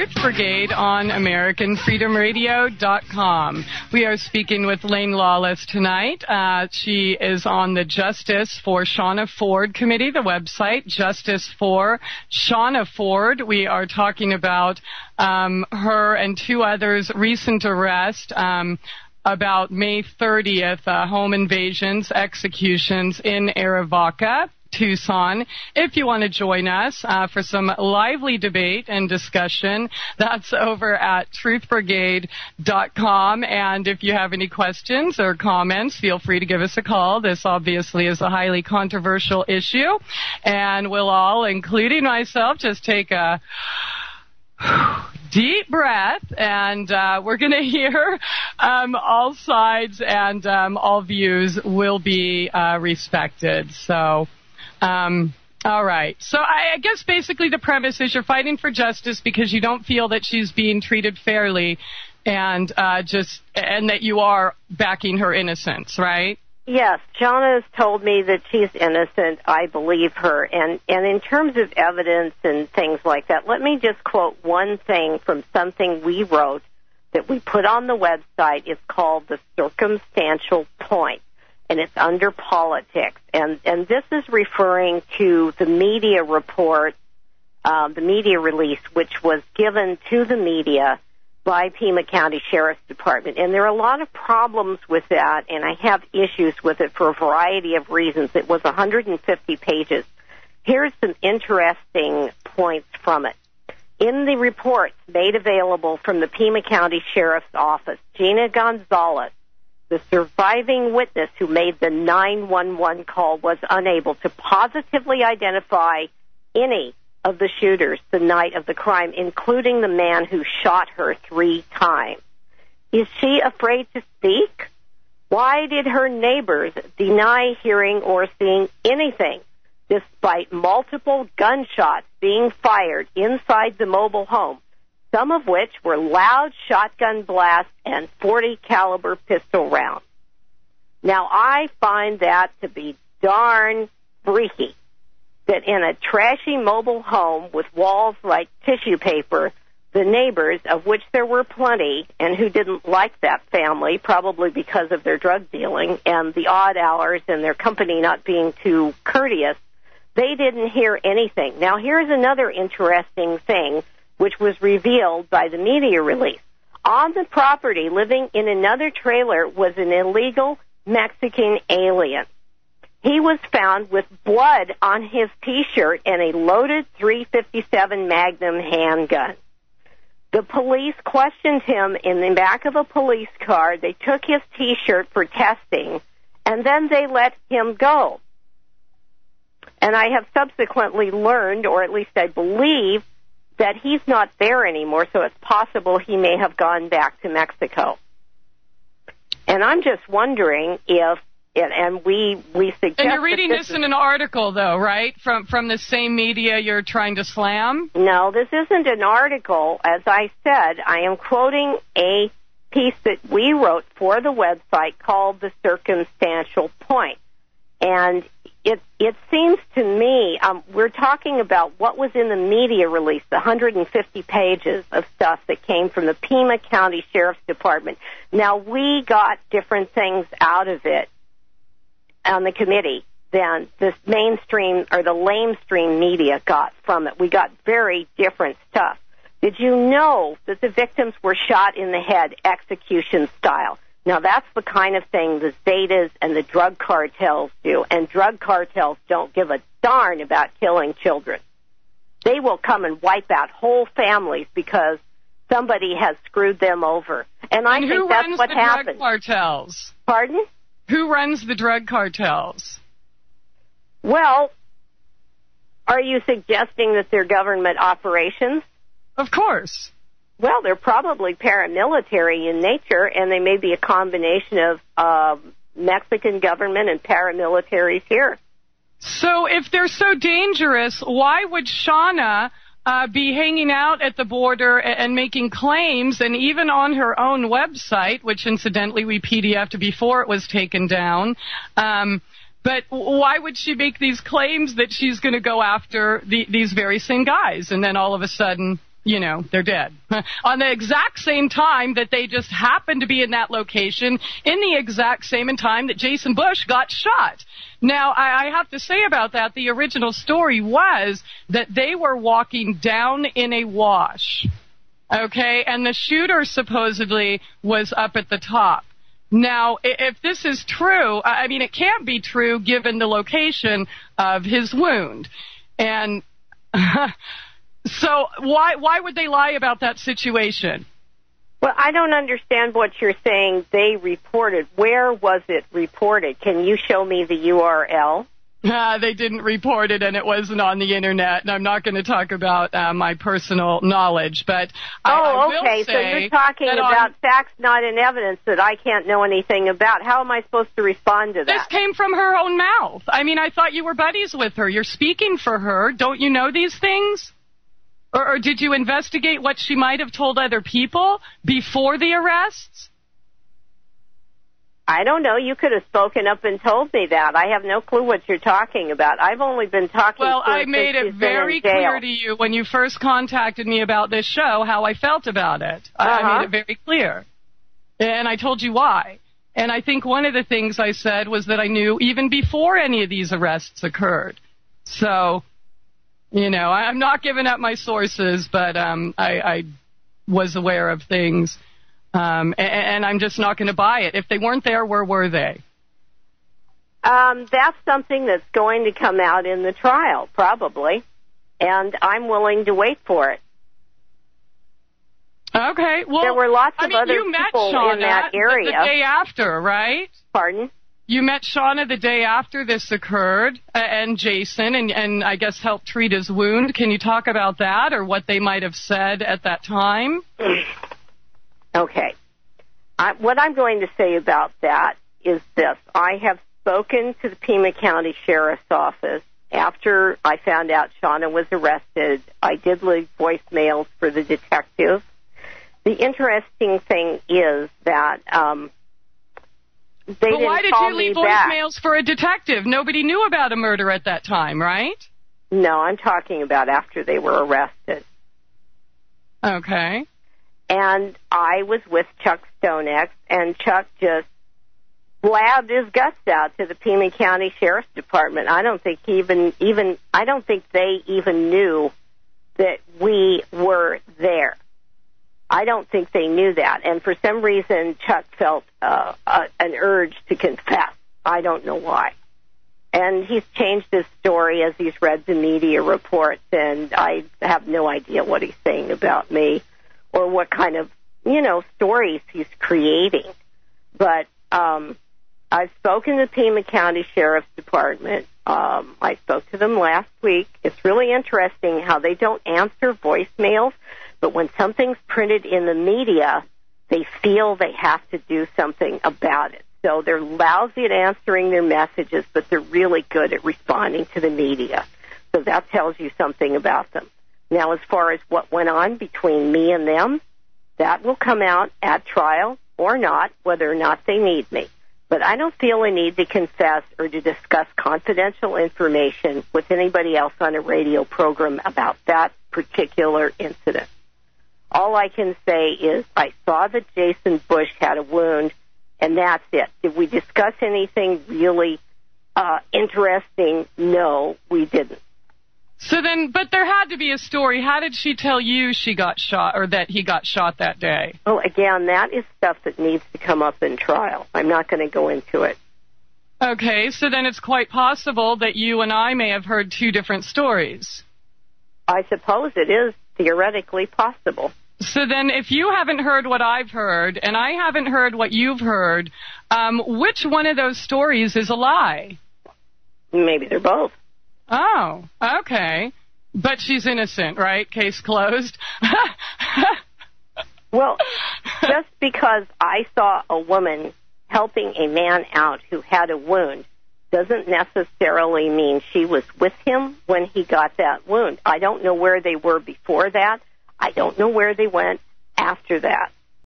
Truth Brigade on AmericanFreedomRadio.com. We are speaking with Lane Lawless tonight. She is on the Justice for Shawna Forde Committee, the website, Justice for Shawna Forde. We are talking about her and two others' recent arrest about May 30th, home invasions, executions in Arivaca, Tucson. If you want to join us for some lively debate and discussion, that's over at TruthBrigade.com. And if you have any questions or comments, feel free to give us a call. This obviously is a highly controversial issue, and we'll all, including myself, just take a deep breath, and we're going to hear all sides, and all views will be respected. So, all right. So I guess basically the premise is you're fighting for justice because you don't feel that she's being treated fairly, and that you are backing her innocence, right? Yes, Shawna has told me that she's innocent. I believe her. And in terms of evidence and things like that, let me just quote one thing from something we wrote that we put on the website. It's called The Circumstantial Point, and it's under politics. And this is referring to the media report, the media release, which was given to the media by Pima County Sheriff's Department. And there are a lot of problems with that, and I have issues with it for a variety of reasons. It was 150 pages. Here's some interesting points from it. In the reports made available from the Pima County Sheriff's Office, Gina Gonzalez, the surviving witness who made the 911 call, was unable to positively identify any of the shooters the night of the crime, including the man who shot her 3 times. Is she afraid to speak? Why did her neighbors deny hearing or seeing anything, despite multiple gunshots being fired inside the mobile home, some of which were loud shotgun blasts and .40 caliber pistol rounds? Now, I find that to be darn freaky, that in a trashy mobile home with walls like tissue paper, the neighbors, of which there were plenty, and who didn't like that family, probably because of their drug dealing and the odd hours and their company not being too courteous, they didn't hear anything. Now, here's another interesting thing, which was revealed by the media release. On the property, living in another trailer, was an illegal Mexican alien. He was found with blood on his T-shirt and a loaded .357 Magnum handgun. The police questioned him in the back of a police car. They took his T-shirt for testing, and then they let him go. And I have subsequently learned, or at least I believe, that he's not there anymore, so it's possible he may have gone back to Mexico. And I'm just wondering if, and we suggest... And you're reading this in an article, though, right? From the same media you're trying to slam? No, this isn't an article. As I said, I am quoting a piece that we wrote for the website called The Circumstantial Point. And it seems to me, we're talking about what was in the media release, the 150 pages of stuff that came from the Pima County Sheriff's Department. Now, we got different things out of it on the committee than this mainstream or the lamestream media got from it. We got very different stuff. Did you know that the victims were shot in the head, execution style? Now, that's the kind of thing the Zetas and the drug cartels do, and drug cartels don't give a darn about killing children. They will come and wipe out whole families because somebody has screwed them over. And I think that's what happened. Who runs the drug cartels? Pardon? Who runs the drug cartels? Well, are you suggesting that they're government operations? Of course. Well, they're probably paramilitary in nature, and they may be a combination of Mexican government and paramilitaries here. So if they're so dangerous, why would Shawna be hanging out at the border and making claims, and even on her own website, which incidentally we PDF'd before it was taken down, but why would she make these claims that she's going to go after these very same guys, and then all of a sudden they're dead. On the exact same time that they just happened to be in that location, in the exact same time that Jason Bush got shot. Now, I have to say about that, the original story was that they were walking down in a wash, okay, and the shooter supposedly was up at the top. Now, if this is true, I mean, it can't be true given the location of his wound. And so why would they lie about that situation? Well, I don't understand what you're saying they reported. Where was it reported? Can you show me the URL? They didn't report it, and it wasn't on the Internet, and I'm not going to talk about my personal knowledge, but I will okay, say so you're talking about facts not in evidence that I can't know anything about. How am I supposed to respond to that? This came from her own mouth. I mean, I thought you were buddies with her. You're speaking for her. Don't you know these things? Or did you investigate what she might have told other people before the arrests? I don't know. You could have spoken up and told me that. I have no clue what you're talking about. I've only been talking to her. Well, I made it very clear to you when you first contacted me about this show how I felt about it. I made it very clear. And I told you why. And I think one of the things I said was that I knew even before any of these arrests occurred. So, I'm not giving up my sources, but I was aware of things. And I'm just not going to buy it. If they weren't there, where were they? That's something that's going to come out in the trial, probably. And I'm willing to wait for it. Okay. Well, there were lots of other people Shawna in that area. The day after, right? Pardon? You met Shawna the day after this occurred, and Jason, and I guess helped treat his wound. Can you talk about that or what they might have said at that time? Okay. What I'm going to say about that is this. I have spoken to the Pima County Sheriff's Office after I found out Shawna was arrested. I did leave voicemails for the detective. The interesting thing is that they didn't call me back. But why did you leave voicemails for a detective? Nobody knew about a murder at that time, right? No, I'm talking about after they were arrested. Okay. And I was with Chuck Stonex, and Chuck just blabbed his guts out to the Pima County Sheriff's Department. I don't think they even knew that we were there. I don't think they knew that. And for some reason, Chuck felt an urge to confess. I don't know why. And he's changed his story as he's read the media reports, and I have no idea what he's saying about me or what kind of, stories he's creating. But I've spoken to the Pima County Sheriff's Department. I spoke to them last week. It's really interesting how they don't answer voicemails, but when something's printed in the media, they feel they have to do something about it. So they're lousy at answering their messages, but they're really good at responding to the media. So that tells you something about them. Now, as far as what went on between me and them, that will come out at trial or not, whether or not they need me. But I don't feel a need to confess or to discuss confidential information with anybody else on a radio program about that particular incident. All I can say is I saw that Jason Bush had a wound, and that's it. Did we discuss anything really interesting? No, we didn't. So then, but there had to be a story. How did she tell you she got shot or that he got shot that day? Well, again, that is stuff that needs to come up in trial. I'm not going to go into it. Okay, so then it's quite possible that you and I may have heard two different stories. I suppose it is theoretically possible. So then if you haven't heard what I've heard and I haven't heard what you've heard, which one of those stories is a lie? Maybe they're both. Oh, okay. But she's innocent, right? Case closed? Well, just because I saw a woman helping a man out who had a wound doesn't necessarily mean she was with him when he got that wound. I don't know where they were before that. I don't know where they went after that.